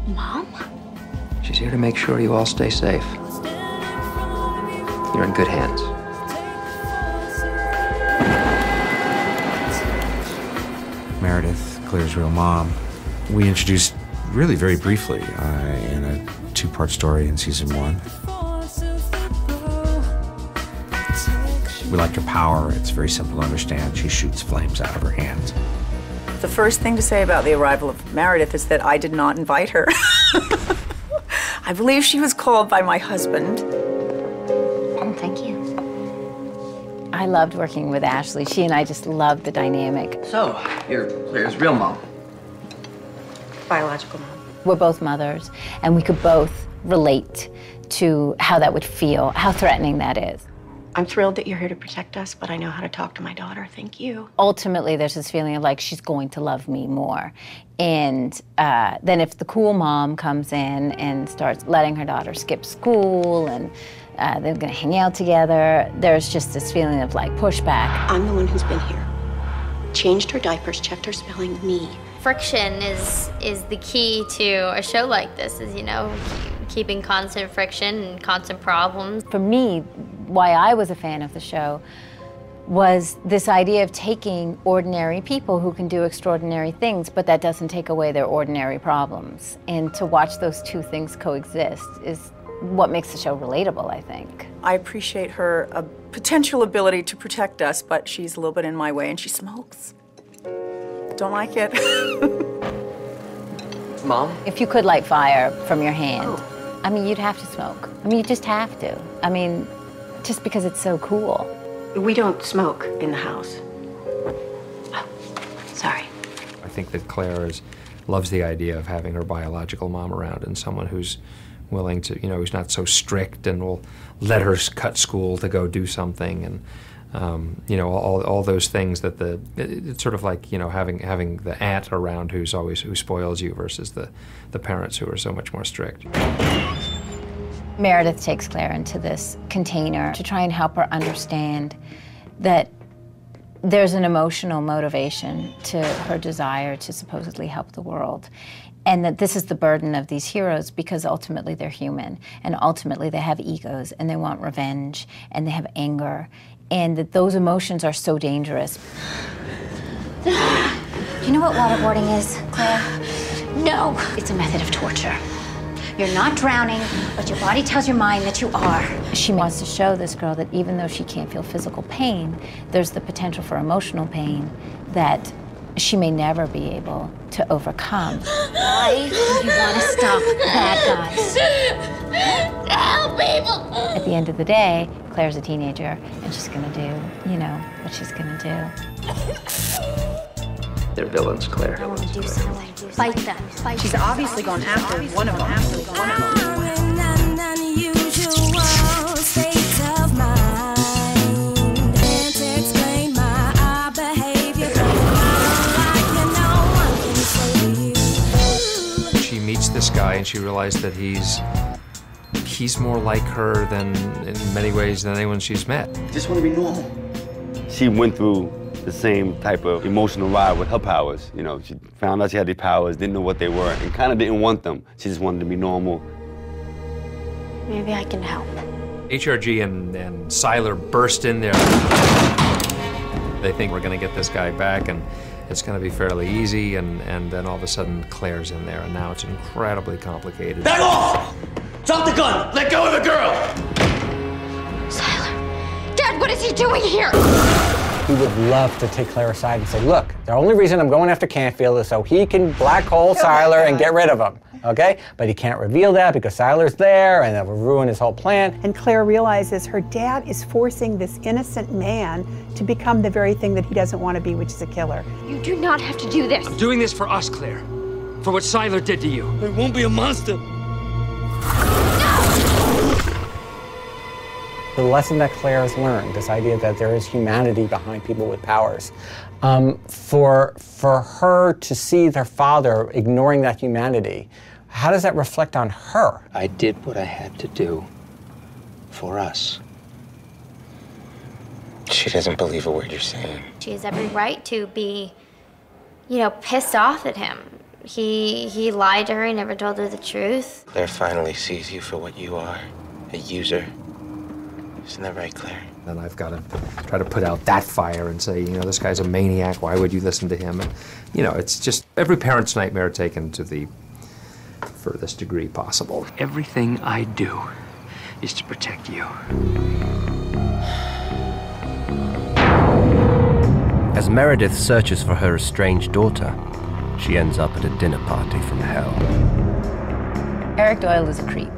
Mom? She's here to make sure you all stay safe. You're in good hands. Meredith, Claire's real mom, we introduced really very briefly in a two-part story in season 1. We liked her power. It's very simple to understand. She shoots flames out of her hands. The first thing to say about the arrival of Meredith is that I did not invite her. I believe she was called by my husband. Oh, thank you. I loved working with Ashley. She and I just loved the dynamic. So, you're Claire's real mom. Biological mom. We're both mothers, and we could both relate to how that would feel, how threatening that is. I'm thrilled that you're here to protect us, but I know how to talk to my daughter. Thank you. Ultimately, there's this feeling of like she's going to love me more. And then if the cool mom comes in and starts letting her daughter skip school and they're gonna hang out together, there's just this feeling of like pushback. I'm the one who's been here. Changed her diapers, checked her spelling, me. Friction is the key to a show like this, is, you know, keeping constant friction and constant problems. For me, why I was a fan of the show was this idea of taking ordinary people who can do extraordinary things, but that doesn't take away their ordinary problems. And to watch those two things coexist is what makes the show relatable, I think. I appreciate her potential ability to protect us, but she's a little bit in my way, and she smokes. Don't like it. Mom? If you could light fire from your hand, I mean, you'd have to smoke. I mean, you just have to. I mean, just because it's so cool. We don't smoke in the house. Oh, sorry. I think that Claire loves the idea of having her biological mom around and someone who's willing to, you know, who's not so strict and will let her cut school to go do something, and you know, all those things that it's sort of like, you know, having the aunt around who spoils you versus the parents who are so much more strict. Meredith takes Claire into this container to try and help her understand that there's an emotional motivation to her desire to supposedly help the world, and that this is the burden of these heroes because ultimately they're human, and ultimately they have egos, and they want revenge, and they have anger, and that those emotions are so dangerous. Do you know what waterboarding is, Claire? No. It's a method of torture. You're not drowning, but your body tells your mind that you are. She wants to show this girl that even though she can't feel physical pain, there's the potential for emotional pain that she may never be able to overcome. Why do you want to stop bad guys? Help people! At the end of the day, Claire's a teenager, and she's gonna do, you know, what she's gonna do. They're villains, Claire. I want to do something. Fight them. Fight She's them. obviously going after one of them. She meets this guy and she realized that he's more like her than, in many ways, than anyone she's met. Just want to be normal. She went through the same type of emotional ride with her powers. You know, she found out she had these powers, didn't know what they were, and kind of didn't want them. She just wanted to be normal. Maybe I can help. HRG and Sylar burst in there. They think we're going to get this guy back, and it's going to be fairly easy, and then all of a sudden Claire's in there, and now it's incredibly complicated. Back off! Drop the gun! Let go of the girl! Sylar! Dad, what is he doing here? He would love to take Claire aside and say, look, the only reason I'm going after Canfield is so he can black hole Sylar and get rid of him, okay? But he can't reveal that because Sylar's there and that will ruin his whole plan. And Claire realizes her dad is forcing this innocent man to become the very thing that he doesn't want to be, which is a killer. You do not have to do this. I'm doing this for us, Claire. For what Sylar did to you. There won't be a monster. The lesson that Claire has learned, this idea that there is humanity behind people with powers, for her to see their father ignoring that humanity, how does that reflect on her? I did what I had to do for us. She doesn't believe a word you're saying. She has every right to be, you know, pissed off at him. He lied to her. He never told her the truth. Claire finally sees you for what you are, a user. Isn't that right, Claire? And I've got to try to put out that fire and say, you know, this guy's a maniac. Why would you listen to him? And, you know, it's just every parent's nightmare taken to the furthest degree possible. Everything I do is to protect you. As Meredith searches for her estranged daughter, she ends up at a dinner party from hell. Eric Doyle is a creep.